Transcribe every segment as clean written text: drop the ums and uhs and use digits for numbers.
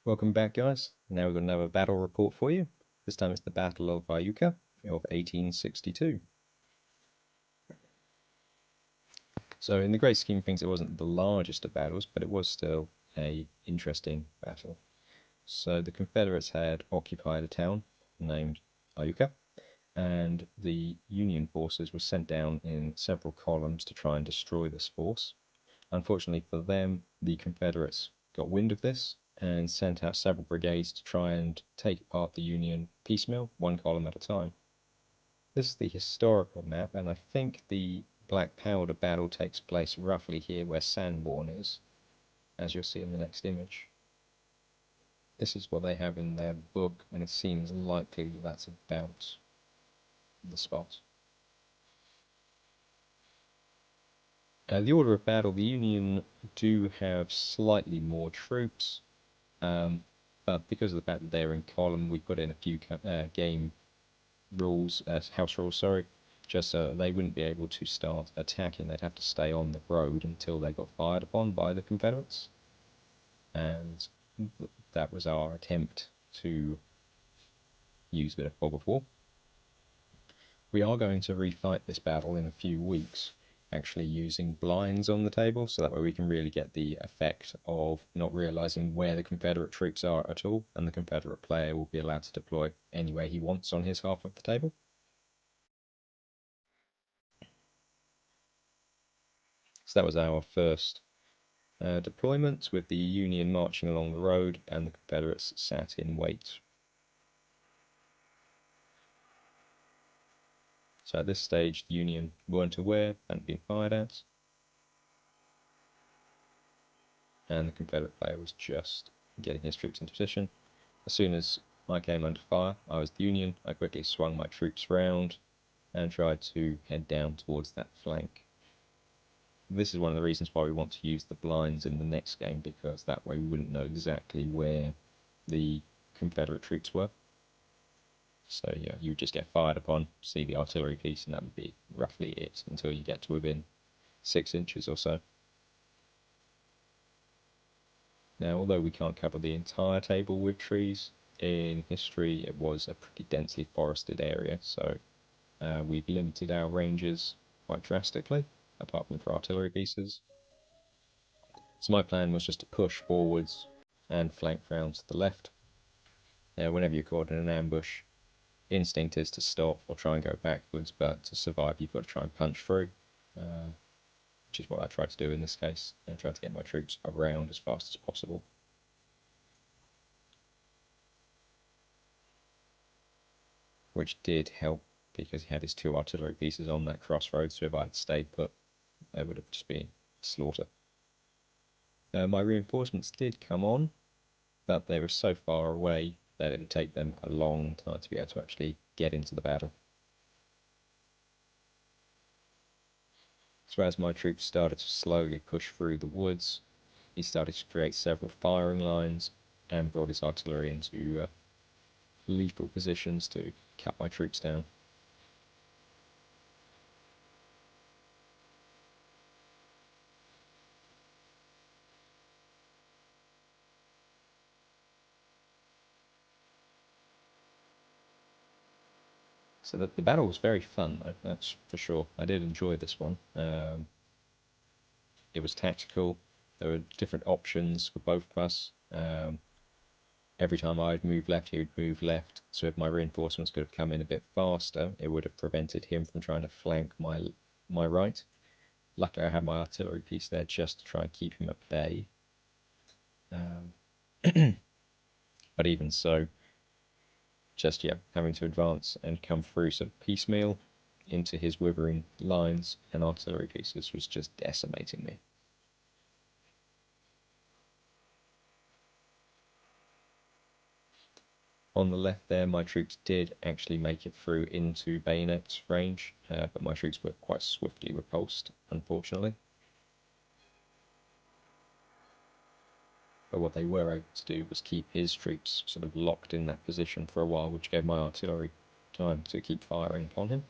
Welcome back, guys. Now we've got another battle report for you. This time it's the Battle of Iuka of 1862. So in the great scheme of things, it wasn't the largest of battles, but it was still a interesting battle. So the Confederates had occupied a town named Iuka, and the Union forces were sent down in several columns to try and destroy this force. Unfortunately for them, the Confederates got wind of this and sent out several brigades to try and take apart the Union piecemeal, one column at a time. This is the historical map, and I think the Black Powder battle takes place roughly here where Sanborn is, as you'll see in the next image. This is what they have in their book, and it seems likely that's about the spot. The order of battle, the Union do have slightly more troops, but because of the fact that they're in column, we put in a few game rules, house rules, sorry, just so they wouldn't be able to start attacking. They'd have to stay on the road until they got fired upon by the Confederates. And that was our attempt to use a bit of fog of war. We are going to refight this battle in a few weeks, actually using blinds on the table, so that way we can really get the effect of not realizing where the Confederate troops are at all, and the Confederate player will be allowed to deploy anywhere he wants on his half of the table. So that was our first deployment, with the Union marching along the road and the Confederates sat in wait. So at this stage, the Union weren't aware, hadn't been fired at, and the Confederate player was just getting his troops into position. As soon as I came under fire, I was the Union, I quickly swung my troops round and tried to head down towards that flank. This is one of the reasons why we want to use the blinds in the next game, because that way we wouldn't know exactly where the Confederate troops were. So yeah, you just get fired upon, see the artillery piece, and that would be roughly it until you get to within 6 inches or so. Now, although we can't cover the entire table with trees, in history it was a pretty densely forested area, so we've limited our ranges quite drastically, apart from for artillery pieces. So my plan was just to push forwards and flank round to the left. Whenever you're caught in an ambush, instinct is to stop or try and go backwards, but to survive you've got to try and punch through, which is what I tried to do in this case, and try to get my troops around as fast as possible. Which did help, because he had his 2 artillery pieces on that crossroads, so if I had stayed put, it would have just been slaughter. My reinforcements did come on, but they were so far away that it would take them a long time to be able to actually get into the battle. So as my troops started to slowly push through the woods, he started to create several firing lines and brought his artillery into lethal positions to cut my troops down. So the battle was very fun, though, that's for sure. I did enjoy this one. It was tactical. There were different options for both of us. Every time I'd move left, he would move left. So if my reinforcements could have come in a bit faster, it would have prevented him from trying to flank my right. Luckily, I had my artillery piece there just to try and keep him at bay. But even so, just having to advance and come through sort of piecemeal into his withering lines and artillery pieces was just decimating me. On the left there, my troops did actually make it through into bayonet range, but my troops were quite swiftly repulsed, unfortunately. But what they were able to do was keep his troops sort of locked in that position for a while, which gave my artillery time to keep firing upon him.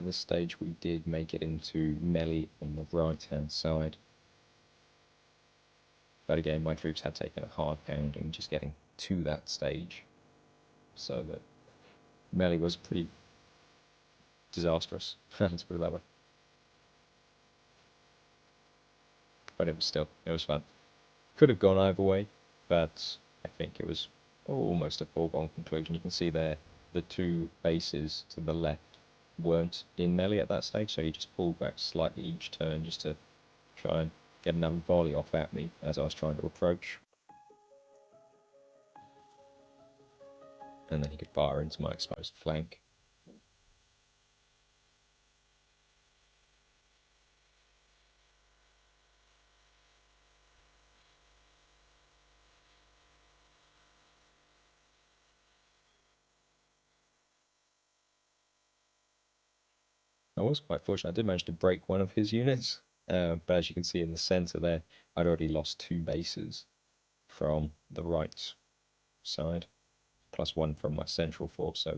at this stage we did make it into melee on the right hand side. But again, my troops had taken a hard pounding just getting to that stage. So that melee was pretty disastrous, let's put it that way. But it was fun. Could have gone either way, but I think it was almost a foregone conclusion. You can see there the two bases to the left weren't in melee at that stage, so he just pulled back slightly each turn just to try and get another volley off at me as I was trying to approach. And then he could fire into my exposed flank. I was quite fortunate. I did manage to break one of his units, but as you can see in the center there, I'd already lost two bases from the right side, plus one from my central force, so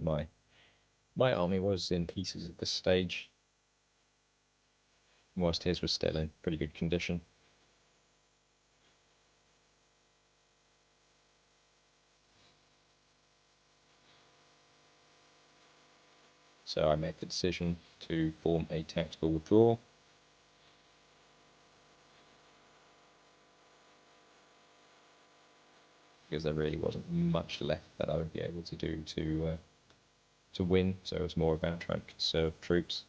my army was in pieces at this stage, whilst his was still in pretty good condition. So I made the decision to form a tactical withdrawal. Because there really wasn't much left that I would be able to do to win, so it was more about trying to conserve troops.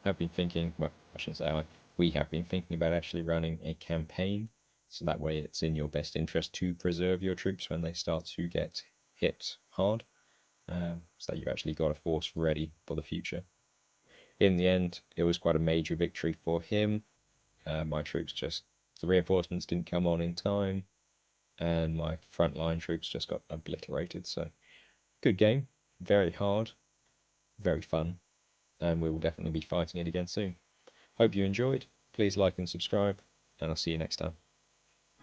I've been thinking, well, I shouldn't say we have been thinking about actually running a campaign, so that way it's in your best interest to preserve your troops when they start to get hit hard, so that you've actually got a force ready for the future. In the end, it was quite a major victory for him. My troops the reinforcements didn't come on in time, and my frontline troops just got obliterated, so good game, very hard, very fun, and we will definitely be fighting it again soon. Hope you enjoyed. Please like and subscribe, and I'll see you next time.